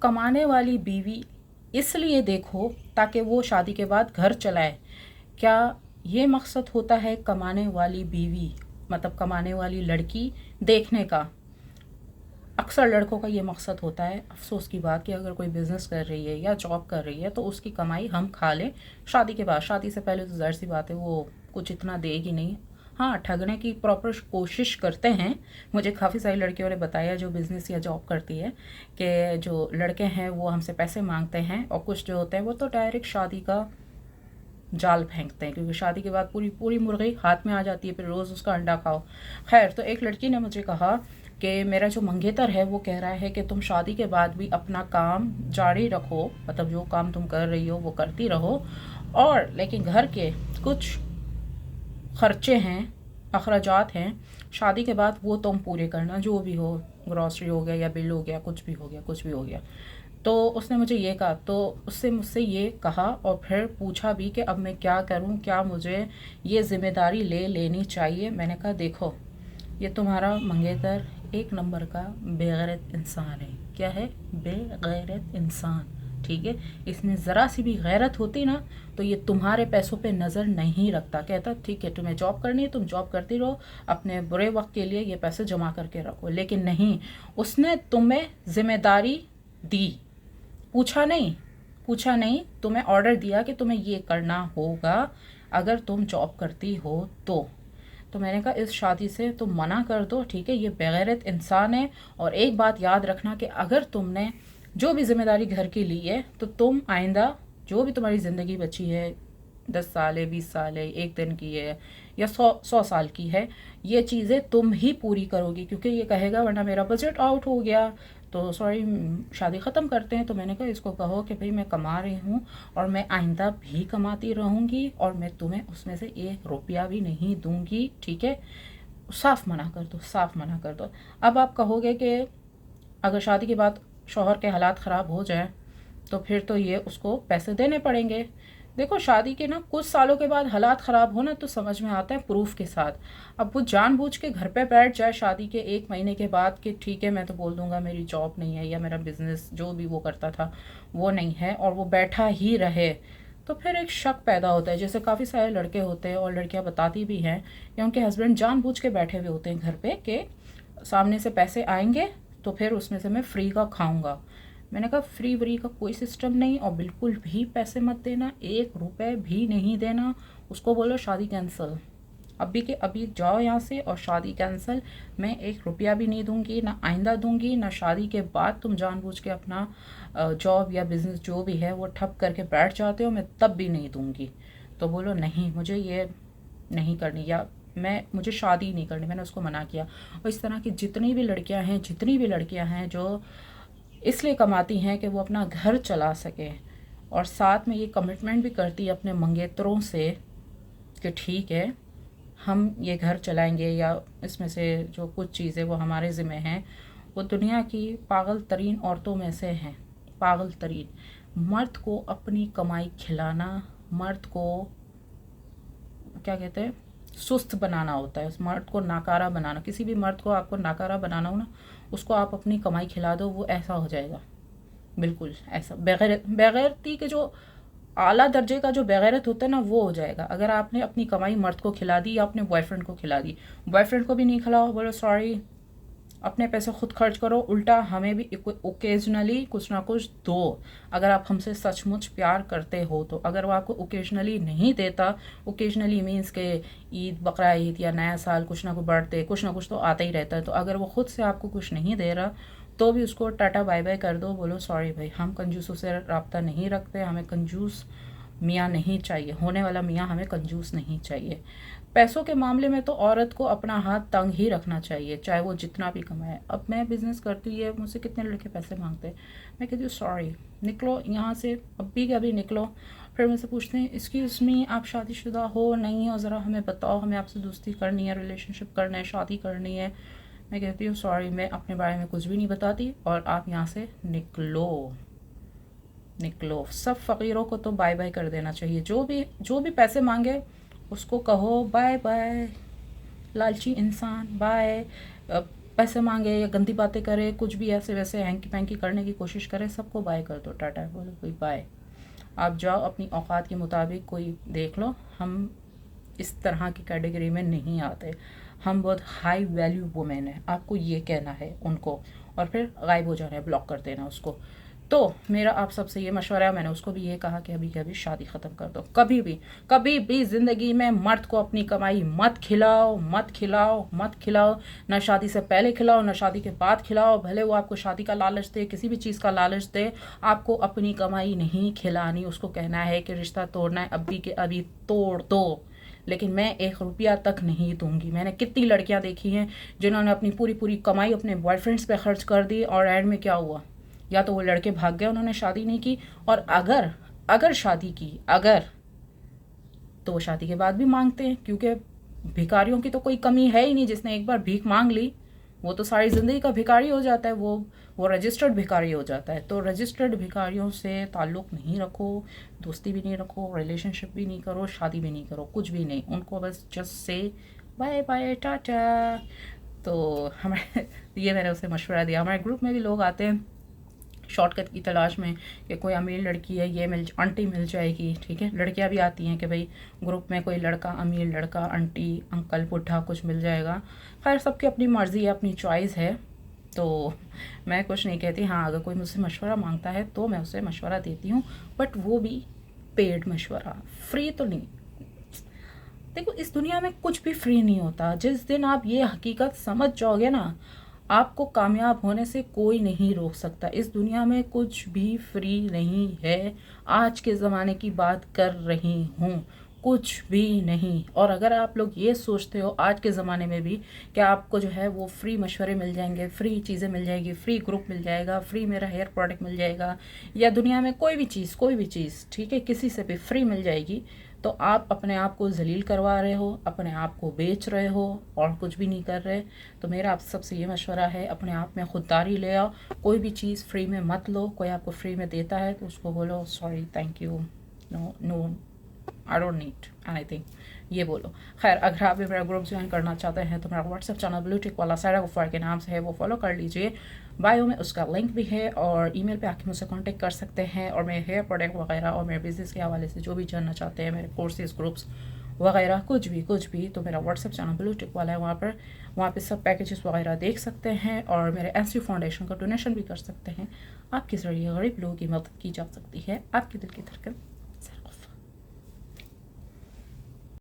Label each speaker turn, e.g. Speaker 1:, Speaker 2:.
Speaker 1: कमाने वाली बीवी इसलिए देखो ताकि वो शादी के बाद घर चलाए। क्या ये मकसद होता है कमाने वाली बीवी, मतलब कमाने वाली लड़की देखने का? अक्सर लड़कों का ये मकसद होता है। अफसोस की बात कि अगर कोई बिज़नेस कर रही है या जॉब कर रही है तो उसकी कमाई हम खा लें शादी के बाद। शादी से पहले तो ज़ाहिर सी बात है वो कुछ इतना देगी नहीं। हाँ, ठगने की प्रॉपर कोशिश करते हैं। मुझे काफ़ी सारी लड़कियों ने बताया जो बिज़नेस या जॉब करती है कि जो लड़के हैं वो हमसे पैसे मांगते हैं, और कुछ जो होते हैं वो तो डायरेक्ट शादी का जाल फेंकते हैं, क्योंकि शादी के बाद पूरी पूरी मुर्गी हाथ में आ जाती है, फिर रोज़ उसका अंडा खाओ। खैर, तो एक लड़की ने मुझे कहा कि मेरा जो मंगेतर है वो कह रहा है कि तुम शादी के बाद भी अपना काम जारी रखो, मतलब जो काम तुम कर रही हो वो करती रहो, और लेकिन घर के कुछ खर्चे हैं, अखराजात हैं, शादी के बाद वो तुम पूरे करना, जो भी हो, ग्रॉसरी हो गया या बिल हो गया, कुछ भी हो गया, कुछ भी हो गया। तो उसने मुझे ये कहा, तो उससे मुझसे ये कहा और फिर पूछा भी कि अब मैं क्या करूं, क्या मुझे ये ज़िम्मेदारी ले लेनी चाहिए। मैंने कहा देखो, ये तुम्हारा मंगेतर एक नंबर का बेगैरत इंसान है। क्या है? बेगैरत इंसान। ठीक है, इसमें ज़रा सी भी गैरत होती ना तो ये तुम्हारे पैसों पे नज़र नहीं रखता। कहता ठीक है तुम्हें जॉब करनी है, तुम जॉब करती रहो, अपने बुरे वक्त के लिए ये पैसे जमा करके रखो। लेकिन नहीं, उसने तुम्हें जिम्मेदारी दी, पूछा नहीं, पूछा नहीं, तुम्हें ऑर्डर दिया कि तुम्हें ये करना होगा अगर तुम जॉब करती हो तो मैंने कहा इस शादी से तुम मना कर दो। ठीक है, ये बेगैरत इंसान है। और एक बात याद रखना कि अगर तुमने जो भी जिम्मेदारी घर की ली है तो तुम आइंदा जो भी तुम्हारी ज़िंदगी बची है, 10 साल है, 20 साल है, एक दिन की है, या 100 साल की है, ये चीज़ें तुम ही पूरी करोगी, क्योंकि ये कहेगा वरना मेरा बजट आउट हो गया तो सॉरी शादी ख़त्म करते हैं। तो मैंने कहा इसको कहो कि भाई मैं कमा रही हूँ और मैं आइंदा भी कमाती रहूँगी और मैं तुम्हें उसमें से 1 रुपया भी नहीं दूँगी। ठीक है, साफ मना कर दो, साफ मना कर दो। अब आप कहोगे कि अगर शादी के बाद शौहर के हालात ख़राब हो जाए तो फिर तो ये उसको पैसे देने पड़ेंगे। देखो, शादी के ना कुछ सालों के बाद हालात ख़राब हो ना तो समझ में आता है प्रूफ के साथ। अब वो जानबूझ के घर पे बैठ जाए शादी के 1 महीने के बाद कि ठीक है मैं तो बोल दूंगा मेरी जॉब नहीं है या मेरा बिजनेस जो भी वो करता था वो नहीं है, और वो बैठा ही रहे, तो फिर एक शक पैदा होता है। जैसे काफ़ी सारे लड़के होते हैं और लड़कियां बताती भी हैं कि उनके हस्बैंड जानबूझ के बैठे हुए होते हैं घर पे कि सामने से पैसे आएंगे तो फिर उसमें से मैं फ्री का खाऊंगा। मैंने कहा फ्री व्री का कोई सिस्टम नहीं, और बिल्कुल भी पैसे मत देना, 1 रुपए भी नहीं देना। उसको बोलो शादी कैंसिल, अभी के अभी जाओ यहाँ से और शादी कैंसिल। मैं 1 रुपया भी नहीं दूंगी, ना आइंदा दूंगी, ना शादी के बाद तुम जानबूझ के अपना जॉब या बिजनेस जो भी है वो ठप करके बैठ जाते हो, मैं तब भी नहीं दूंगी। तो बोलो नहीं मुझे ये नहीं करनी, या मुझे शादी नहीं करनी। मैंने उसको मना किया। और इस तरह की जितनी भी लड़कियां हैं जो इसलिए कमाती हैं कि वो अपना घर चला सके, और साथ में ये कमिटमेंट भी करती है अपने मंगेतरों से कि ठीक है हम ये घर चलाएंगे, या इसमें से जो कुछ चीज़ें वो हमारे ज़िम्मे हैं। वो दुनिया की पागल तरीन औरतों में से हैं, पागल तरीन। मर्द को अपनी कमाई खिलाना, मर्द को क्या कहते हैं, सुस्त बनाना होता है, उस मर्द को नाकारा बनाना। किसी भी मर्द को आपको नाकारा बनाना हो ना, उसको आप अपनी कमाई खिला दो, वो ऐसा हो जाएगा, बिल्कुल ऐसा बेगैरती के जो आला दर्जे का जो बेगैरत होता है ना वो हो जाएगा। अगर आपने अपनी कमाई मर्द को खिला दी या अपने बॉयफ्रेंड को खिला दी, बॉयफ्रेंड को भी नहीं खिलाओ, बोलो सॉरी अपने पैसे खुद खर्च करो, उल्टा हमें भी ओकेजनली कुछ ना कुछ दो। अगर आप हमसे सचमुच प्यार करते हो तो। अगर वो आपको ओकेजनली नहीं देता, ओकेजनली मीन्स के ईद, बकरा ईद या नया साल, कुछ ना कुछ बर्थडे, कुछ ना कुछ तो आता ही रहता है, तो अगर वो खुद से आपको कुछ नहीं दे रहा तो भी उसको टाटा बाय बाय कर दो। बोलो सॉरी भाई हम कंजूसों से रब्ता नहीं रखते, हमें कंजूस मियाँ नहीं चाहिए, होने वाला मियाँ हमें कंजूस नहीं चाहिए। पैसों के मामले में तो औरत को अपना हाथ तंग ही रखना चाहिए, चाहे वो जितना भी कमाए। अब मैं बिज़नेस करती है, मुझसे कितने लड़के पैसे मांगते हैं, मैं कहती हूँ सॉरी निकलो यहाँ से, अभी के अभी निकलो। फिर मुझसे पूछते हैं एक्सक्यूज़ मी आप शादीशुदा हो नहीं हो, ज़रा हमें बताओ, हमें आपसे दोस्ती करनी है, रिलेशनशिप करना है, शादी करनी है। मैं कहती हूँ सॉरी मैं अपने बारे में कुछ भी नहीं बताती और आप यहाँ से निकलो, निकलो। सब फ़कीरों को तो बाय बाय कर देना चाहिए। जो भी पैसे मांगे उसको कहो बाय बाय, लालची इंसान बाय। पैसे मांगे या गंदी बातें करे, कुछ भी ऐसे वैसे हैंकी पैंकी करने की कोशिश करे, सबको बाय कर दो, टाटा बोलो कोई बाय। आप जाओ अपनी औकात के मुताबिक कोई देख लो। हम इस तरह की कैटेगरी में नहीं आते, हम बहुत हाई वैल्यू वुमेन है, आपको ये कहना है उनको, और फिर गायब हो जाना है, ब्लॉक कर देना उसको। तो मेरा आप सबसे ये मशवरा है, मैंने उसको भी ये कहा कि अभी कभी शादी ख़त्म कर दो। कभी भी ज़िंदगी में मर्द को अपनी कमाई मत खिलाओ, मत खिलाओ, मत खिलाओ। ना शादी से पहले खिलाओ, ना शादी के बाद खिलाओ। भले वो आपको शादी का लालच दे, किसी भी चीज़ का लालच दे, आपको अपनी कमाई नहीं खिलानी। उसको कहना है कि रिश्ता तोड़ना है, अभी के अभी तोड़ दो, लेकिन मैं 1 रुपया तक नहीं दूंगी। मैंने कितनी लड़कियां देखी हैं जिन्होंने अपनी पूरी पूरी कमाई अपने बॉयफ्रेंड्स पे खर्च कर दी, और एंड में क्या हुआ, या तो वो लड़के भाग गए, उन्होंने शादी नहीं की, और अगर अगर शादी की, अगर, तो वो शादी के बाद भी मांगते हैं, क्योंकि भिखारियों की तो कोई कमी है ही नहीं। जिसने एक बार भीख मांग ली वो तो सारी ज़िंदगी का भिखारी हो जाता है, वो रजिस्टर्ड भिखारी हो जाता है। तो रजिस्टर्ड भिखारियों से ताल्लुक़ नहीं रखो, दोस्ती भी नहीं रखो, रिलेशनशिप भी नहीं करो, शादी भी नहीं करो, कुछ भी नहीं। उनको बस just say bye bye Tata. तो हमारे ये मैंने उसे मशवरा दिया। हमारे ग्रुप में भी लोग आते हैं शॉर्टकट की तलाश में कि कोई अमीर लड़की है, ये आंटी मिल जाएगी, ठीक है। लड़कियां भी आती हैं कि भाई ग्रुप में कोई लड़का, अमीर लड़का, आंटी, अंकल, बुढ़ा कुछ मिल जाएगा। खैर सबकी अपनी मर्ज़ी है, अपनी चॉइस है, तो मैं कुछ नहीं कहती। हाँ, अगर कोई मुझसे मशवरा मांगता है तो मैं उसे मशवरा देती हूँ, बट वो भी पेड मशवरा, फ्री तो नहीं। देखो, इस दुनिया में कुछ भी फ्री नहीं होता। जिस दिन आप ये हकीकत समझ जाओगे ना, आपको कामयाब होने से कोई नहीं रोक सकता। इस दुनिया में कुछ भी फ्री नहीं है। आज के ज़माने की बात कर रही हूँ, कुछ भी नहीं। और अगर आप लोग ये सोचते हो आज के ज़माने में भी कि आपको जो है वो फ्री मशवरे मिल जाएंगे, फ्री चीज़ें मिल जाएगी, फ्री ग्रुप मिल जाएगा, फ्री मेरा हेयर प्रोडक्ट मिल जाएगा, या दुनिया में कोई भी चीज़, ठीक है, किसी से भी फ्री मिल जाएगी, तो आप अपने आप को जलील करवा रहे हो, अपने आप को बेच रहे हो, और कुछ भी नहीं कर रहे। तो मेरा आप सबसे ये मशवरा है, अपने आप में खुददारी ले आओ। कोई भी चीज़ फ्री में मत लो। कोई आपको फ्री में देता है तो उसको बोलो sorry, thank you, no I don't need anything, ये बोलो। खैर, अगर आप भी मेरा ग्रुप ज्वाइन करना चाहते हैं तो मेरा व्हाट्सएप चैनल ब्लू टिक वाला सारा गफ्फार के नाम से है, वो फॉलो कर लीजिए। बायो में उसका लिंक भी है, और ईमेल पे आके मुझसे कांटेक्ट कर सकते हैं। और मेरे हेयर प्रोडक्ट वगैरह और मेरे बिज़नेस के हवाले से जो भी जानना चाहते हैं, मेरे कोर्सेज, ग्रुप्स वगैरह, कुछ भी, तो मेरा व्हाट्सएप चैनल ब्लू टिक वाला है, वहाँ पे सब पैकेजेस वगैरह देख सकते हैं। और मेरे एनसी फाउंडेशन का डोनेशन भी कर सकते हैं। आपके ज़रिए गरीब लोगों की मदद की जा सकती है। आपके दिल की धड़कन